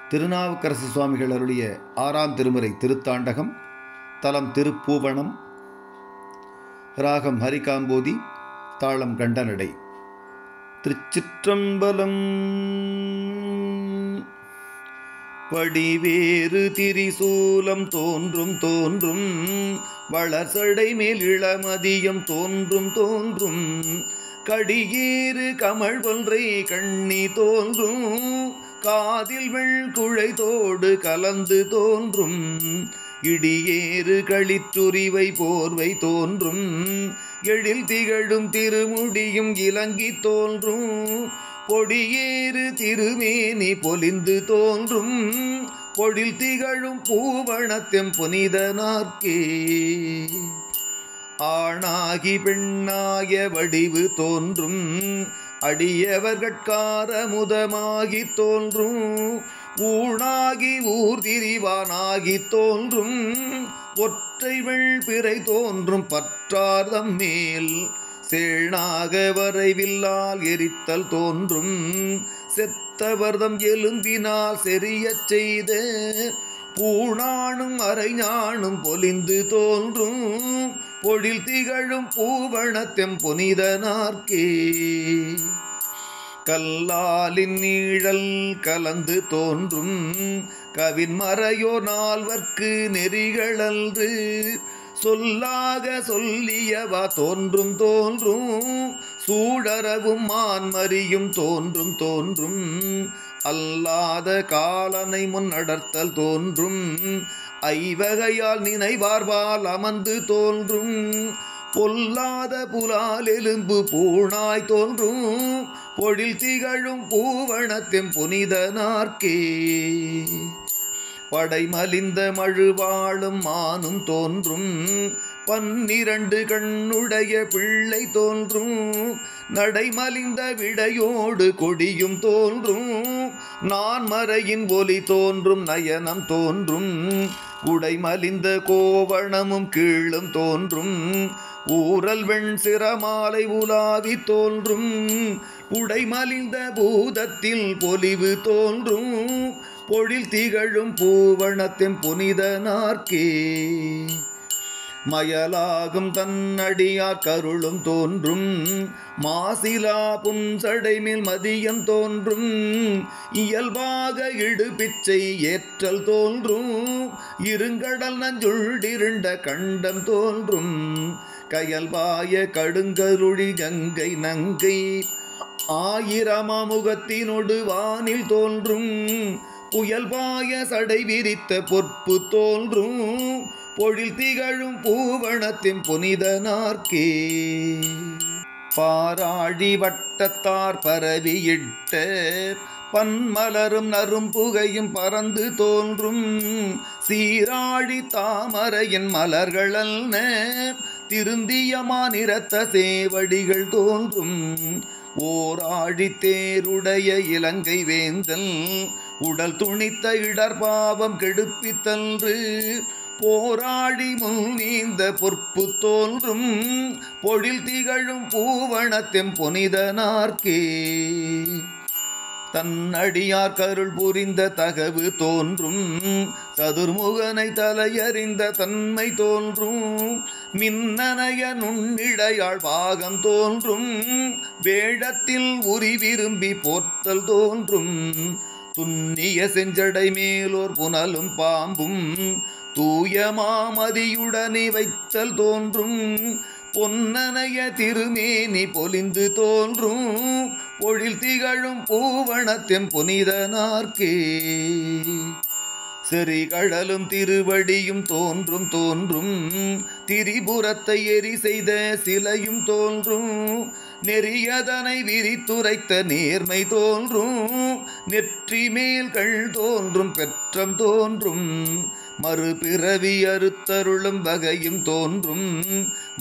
திருநாவுக்கரசு சுவாமிகள் அருளிய 6ஆம் திருமுறை திருத்தாண்டகம். தலம் திருப்பூவனம். ராகம் ஹரிகாம்போதி. தாளம் கண்டனடை. திருச்சிற்றம்பலம். வடிவேறு திரிசூலம் தோன்றும் தோன்றும், வளர்சடை மேல் இளமதியம் தோன்றும் தோன்றும், கடியேறு கமழ் ஒன்றை கண்ணி தோன்றும், காதில் வெள்குழை தோடு கலந்து தோன்றும், இடியேறு களிற்றுரிவை போர்வை தோன்றும், எழில் திகழும் திருமுடியும் இலங்கி தோன்றும், பொடியேறு திருமேனி பொலிந்து தோன்றும், பொழில் திகழும் பூவணத்தெம் புனிதனார்க்கே. ஆணாகி பெண்ணாய வடிவு தோன்றும், அடியவர்கட்கார முதமாகி தோன்றும், ஊனாகி ஊர்திரிவானாகி தோன்றும், ஒற்றை வெள்பிறை தோன்றும் பற்றார்தம் மேல், சேணாக வரைவில்லால் எரித்தல் தோன்றும், செத்தவர்தம் எலும்பினால் செறியச் செய்த பூணானும் அரைஞானும் பொலிந்து தோன்றும், பொழில் திகழும் பூவணத்தெம் புனிதனார்க்கே. கல்லாலின் நீழல் கலந்து தோன்றும், கவின் மறையோ நால்வர்க்கு நெறிகளன்று, சொல்லாக சொல்லியவா தோன்றும் தோன்றும், சூடரவும் மான்மரியும் தோன்றும் தோன்றும், அல்லாத காலனை முன்னடர்த்தல் தோன்றும், ஐவகையால் நினைவார்பால் அமர்ந்து தோன்றும், பொல்லாத புலால் எலும்பு பூணாய் தோன்றும், பொழில் திகழும் பூவணத்தெம் புனிதனார்க்கே. படைமலிந்த மழுவாளும் மானும் தோன்றும், 12 கண்ணுடைய பிள்ளை தோன்றும், நடைமலிந்த விடையோடு கொடியும் தோன்றும், நான்மறையின் ஒலி தோன்றும் நயனம் தோன்றும், உடைமலிந்த கோவணமும் கீழும் தோன்றும், ஊரல் வெண் சிரமாலை உலாவி தோன்றும், உடைமலிந்த பூதத்தில் பொலிவு தோன்றும், பொழில் திகழும் பூவணத்தெம் புனிதனார்க்கே. மயலாகும் தன்னடியார் கருளும் தோன்றும், மாசிலா புன்சடை மேல் மதியம் தோன்றும், இயல்பாக இடுபிச்சை ஏற்றல் தோன்றும், இருங்கடல் நஞ்சுள்ளிருண்ட கண்டம் தோன்றும், கயல்பாய கடுங்கருளி கங்கை நங்கை, ஆயிரமாமுகத்தினொடு வானில் தோன்றும், புயல்பாய சடை விரித்த பொற்பு தோன்றும், பொழில் திகழும் பூவணத்தின் புனிதனார்க்கே. பாராழி வட்டத்தார் பரவியிட்ட பன்மலரும் நரும் புகையும் பறந்து தோன்றும், சீராழி தாமரையின் மலர்களல்ன திருந்தியமா நிறத்த சேவடிகள் தோன்றும், ஓராழி தேருடைய இலங்கை வேந்தல் உடல் துணித்த இடர்பாவம் கெடுப்பித்தன்று, போராடி முன் நீந்த பொற்பு தோன்றும், பொழில் திகழும் பூவணத்தெம் புனிதனார்க்கே. தன்னடியார் கருள் புரிந்த தகவு தோன்றும், சதுர்முகனை தலையறிந்த தன்மை தோன்றும், மின்னனைய நுண்ணிடையாள் பாகம் தோன்றும், வேடத்தில் உரி விரும்பி போர்த்தல் தோன்றும், துன்னிய செஞ்சடை மேலோர் புனலும் பாம்பும், தூய மாமதியுடனே வைத்தல் தோன்றும், பொன்னனைய திருமேனி பொலிந்து தோன்றும், பொழில் திகழும் பூவணத்தெம் புனிதனார்க்கே. செறிகடலும் திருவடியும் தோன்றும் தோன்றும், திரிபுரத்தை எரி செய்த சிலையும் தோன்றும், நெறியதனை விரித்துரைத்த நேர்மை தோன்றும், நெற்றி மேல் கள் தோன்றும் பெற்றம் தோன்றும், மறுபிறவி அறுத்தருளும் வகையும் தோன்றும்,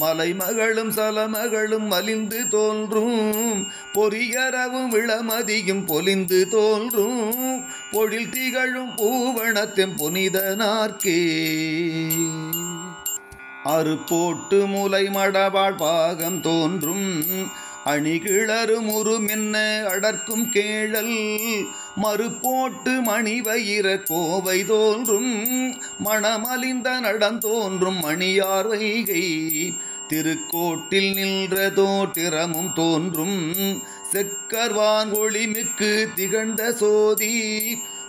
மலைமகளும் சலமகளும் மலிந்து தோன்றும், பொரியரவும் இளமதியும் பொலிந்து தோன்றும், பொழில் திகழும் பூவணத்தெம் புனிதனார்க்கே. அறுபோட்டு முலை மடவாள் பாகம் தோன்றும், அணிகிளரும் உருமென்ன அடர்க்கும் கேழல் மறுபோட்டு மணிவயிர கோவை தோன்றும் மணமலிந்த நடந்தோன்றும் மணியார் வைகை திருக்கோட்டில் நின்றதோ திறமும் தோன்றும் செக்கர்வான் ஒளிமிக்கு திகழ்ந்த சோதி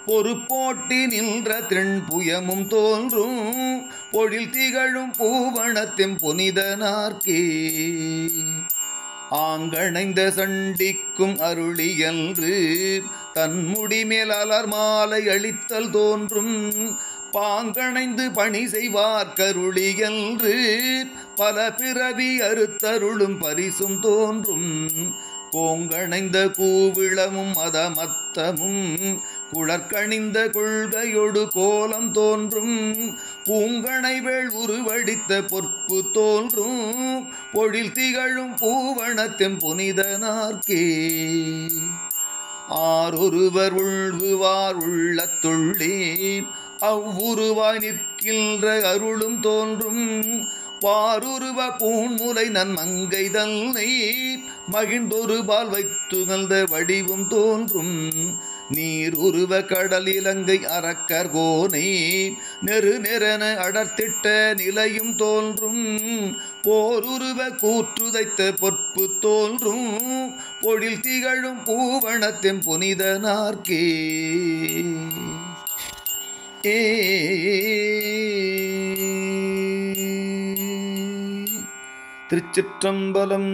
பொறுப்போட்டி நின்ற திண்புயமும் தோன்றும் பொழில் திகழும் பூவனத்தின் புனிதனார்க்கே ஆங்கணைந்த சண்டிக்கும் அருளியன்று தன்முடி மேல் அலர் மாலை அளித்தல் தோன்றும் பாங்கணைந்து பணி செய்வார் கருளியன்று பல பிறவி அறுத்தருளும் பரிசும் தோன்றும் கோங்கணைந்த கூவிளமும் மதமத்தமும் குளர்கணிந்த கொள்கையொடு கோலம் தோன்றும் பூங்கணை வேள் உருவடித்த பொற்பு தோன்றும் பொழில் திகழும் பூவனத்தின் புனிதனார்க்கே ஆரொருவர் உள்குவார் உள்ளத்துள்ளே அவ்வுருவாய் நிற்கின்ற அருளும் தோன்றும் வாருருவ பூன்முலை நன்மங்கை தன்னை மகிழ்ந்தொருபால் வைத்துகழ்ந்த வடிவும் தோன்றும் நீர் உருவ கடல் இலங்கை அரக்கர் கோனை நெரு நெறன அடர்த்திட்ட நிலையும் தோன்றும் போருருவ கூற்றுதைத்த பொற்பு தோன்றும் பொழில் திகழும் பூவனத்தின் புனிதனார்க்கே திருச்சிற்றம்பலம்.